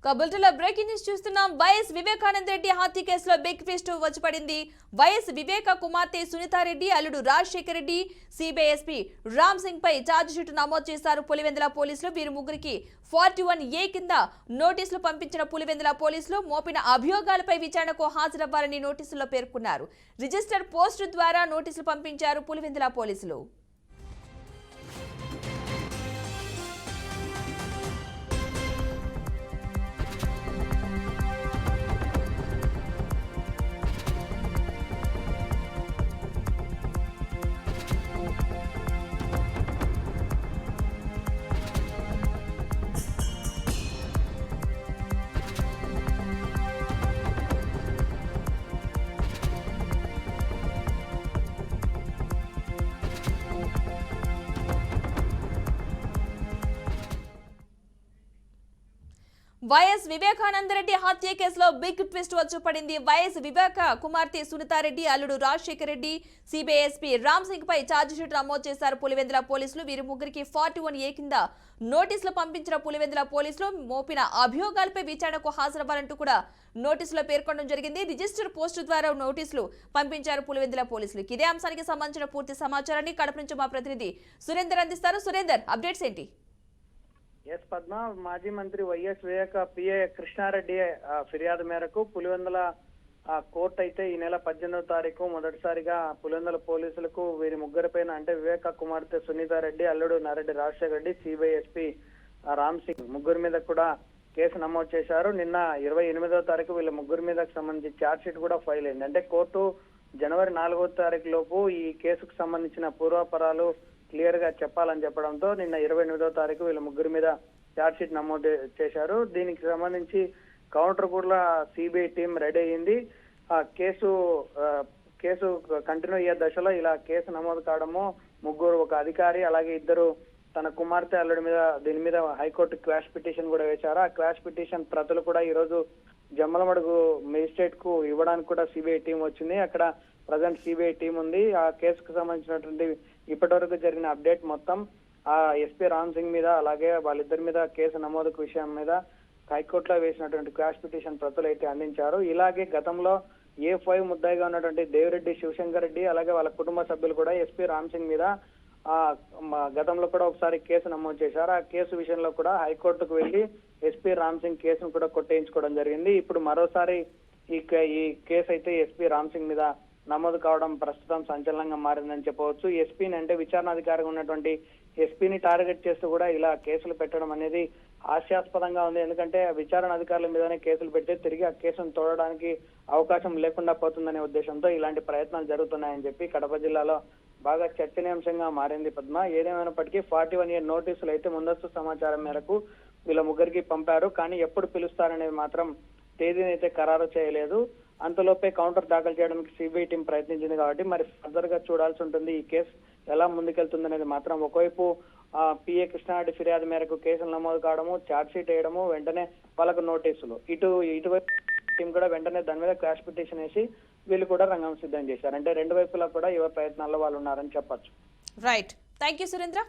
కబుల్టలో breaking news చూస్తున్నాం. YS Vivekananda Reddy హత్య కేసులో బిగ్ ట్విస్ట్ వచ్చి పడింది. వైఎస్ వివేక కుమార్తె సునీతారెడ్డి అల్లుడు రాజశేఖర్ రెడ్డి సిబిఐ ఎస్పీ రామ్ సింగ్ పై ఛార్జ్ షీట్ నమోదు చేశారు పులివెందుల పోలీసులు. వీరు ముగ్గురికి 41A కింద నోటీసులు పంపించిన పులివెందుల పోలీసులు మోపిన అభియోగాలపై విచారణకు హాజరవ్వాలని నోటీసుల్లో పేర్కొన్నారు. రిజిస్టర్ పోస్టు ద్వారా నోటీసులు పంపించారు పులివెందుల పోలీసులు. వైఎస్ వివేకానంద రెడ్డి హత్య కేసులో బిగ్ ట్విస్ట్ వచ్చి పడింది. వైఎస్ వివేక కుమార్తె సునీతారెడ్డి అల్లుడు రాజశేఖర్ రెడ్డి సిబిఐ ఎస్పీ రామ్ సింగ్ పై ఛార్జ్ షీట్ నమోదు చేశారు పులివెందుల పోలీసులు. వీరి ముగ్గురికి 41A కింద నోటీసులు పంపించిన పులివెందుల పోలీసులు మోపిన అభియోగాలపై విచారణకు హాజరవ్వాలంటూ కూడా నోటీసులో పేర్కొనడం జరిగింది. రిజిస్టర్ పోస్టు ద్వారా నోటీసులు పంపించారు పులివెందుల పోలీసులు. ఇదే అంశానికి సంబంధించిన పూర్తి సమాచారాన్ని కడప నుంచి మా ప్రతినిధి సురేందర్ అందిస్తారు. సురేందర్, అప్డేట్స్ ఏంటి? ఎస్ పద్మ, మాజీ మంత్రి వైఎస్ వివేక పిఏ కృష్ణారెడ్డి ఫిర్యాదు మేరకు పులివెందుల కోర్టు అయితే ఈ నెల 18వ తారీఖు మొదటిసారిగా పులివెందుల పోలీసులకు వీరి ముగ్గురిపైన అంటే వివేక కుమార్తె సునీతారెడ్డి అల్లుడు నారెడ్డి రాజశేఖర్ రెడ్డి సిబిఐ ఎస్పీ రామ్ సింగ్ ముగ్గురు మీద కూడా కేసు నమోదు చేశారు. నిన్న 28వ తారీఖు వీళ్ళ ముగ్గురు మీద సంబంధించి ఛార్జ్ షీట్ కూడా ఫైల్ అయింది. అంటే కోర్టు జనవరి 4వ తారీఖు లోపు ఈ కేసుకు సంబంధించిన పూర్వాపరాలు క్లియర్ గా చెప్పాలని చెప్పడంతో నిన్న 28వ తారీఖు వీళ్ళ ముగ్గురు మీద ఛార్జ్ షీట్ నమోదు చేశారు. దీనికి సంబంధించి కౌంటర్ కూడా సిబిఐ టీం రెడీ అయ్యింది. ఆ కేసు కంటిన్యూ అయ్యే దశలో ఇలా కేసు నమోదు కావడము, ముగ్గురు ఒక అధికారి అలాగే ఇద్దరు తన కుమార్తె అల్లుడి మీద దీని మీద హైకోర్టు క్వాష్ పిటిషన్ కూడా వేశారు. ఆ క్వాష్ పిటిషన్ ప్రతులు కూడా ఈ రోజు జమ్మలమడుగు మేజిస్ట్రేట్ కు ఇవ్వడానికి కూడా సిబిఐ టీం వచ్చింది. అక్కడ ప్రజెంట్ సిబిఐ టీం ఉంది. ఆ కేసుకు సంబంధించినటువంటి ఇప్పటి వరకు జరిగిన అప్డేట్ మొత్తం ఆ ఎస్పీ రామ్ సింగ్ మీద అలాగే వాళ్ళిద్దరి మీద కేసు నమోదు విషయం మీద హైకోర్టులో వేసినటువంటి క్వాష్ పిటిషన్ ప్రతులు అయితే అందించారు. ఇలాగే గతంలో A5 ముద్దాయిగా ఉన్నటువంటి దేవిరెడ్డి శివశంకర్ రెడ్డి అలాగే వాళ్ళ కుటుంబ సభ్యులు కూడా ఎస్పీ రామ్ సింగ్ మీద గతంలో కూడా ఒకసారి కేసు నమోదు చేశారు. ఆ కేసు విషయంలో కూడా హైకోర్టుకు వెళ్లి ఎస్పీ రామ్ సింగ్ కేసును కూడా కొట్టేయించుకోవడం జరిగింది. ఇప్పుడు మరోసారి ఈ కేసు అయితే ఎస్పీ రామ్ సింగ్ మీద నమోదు కావడం ప్రస్తుతం సంచలనంగా మారిందని చెప్పవచ్చు. ఎస్పీని అంటే విచారణాధికారిగా ఉన్నటువంటి ఎస్పీని టార్గెట్ చేస్తూ కూడా ఇలా కేసులు పెట్టడం అనేది హాస్యాస్పదంగా ఉంది. ఎందుకంటే విచారణ అధికారుల మీదనే కేసులు పెట్టి తిరిగి ఆ కేసును తోడడానికి అవకాశం లేకుండా పోతుందనే ఉద్దేశంతో ఇలాంటి ప్రయత్నాలు జరుగుతున్నాయని చెప్పి కడప జిల్లాలో బాగా చర్చనీయాంశంగా మారింది పద్మ. ఏదేమైనప్పటికీ 41A నోటీసులు అయితే ముందస్తు సమాచారం మేరకు వీళ్ళ ముగ్గురికి పంపారు. కానీ ఎప్పుడు పిలుస్తారనేది మాత్రం తేదీని అయితే ఖరారు చేయలేదు. అంతలోపే కౌంటర్ దాఖలు చేయడానికి సిబిఐ టీం ప్రయత్నించింది కాబట్టి మరి ఫర్దర్ గా చూడాల్సి ఉంటుంది. ఈ కేసు ఎలా ముందుకెళ్తుంది అనేది మాత్రం. ఒకవైపు పిఏ కృష్ణారెడ్డి ఫిర్యాదు మేరకు కేసులు నమోదు కావడము, ఛార్జ్ షీట్ వేయడము, వెంటనే వాళ్ళకు నోటీసులు, ఇటువైపు టీం కూడా వెంటనే దాని మీద క్వాష్ పిటిషన్ వేసి వీళ్ళు కూడా రంగం సిద్ధం చేశారు. అంటే రెండు వైపులా కూడా యువ ప్రయత్నాల్లో వాళ్ళు ఉన్నారని చెప్పొచ్చు. Right, thank you Surendra.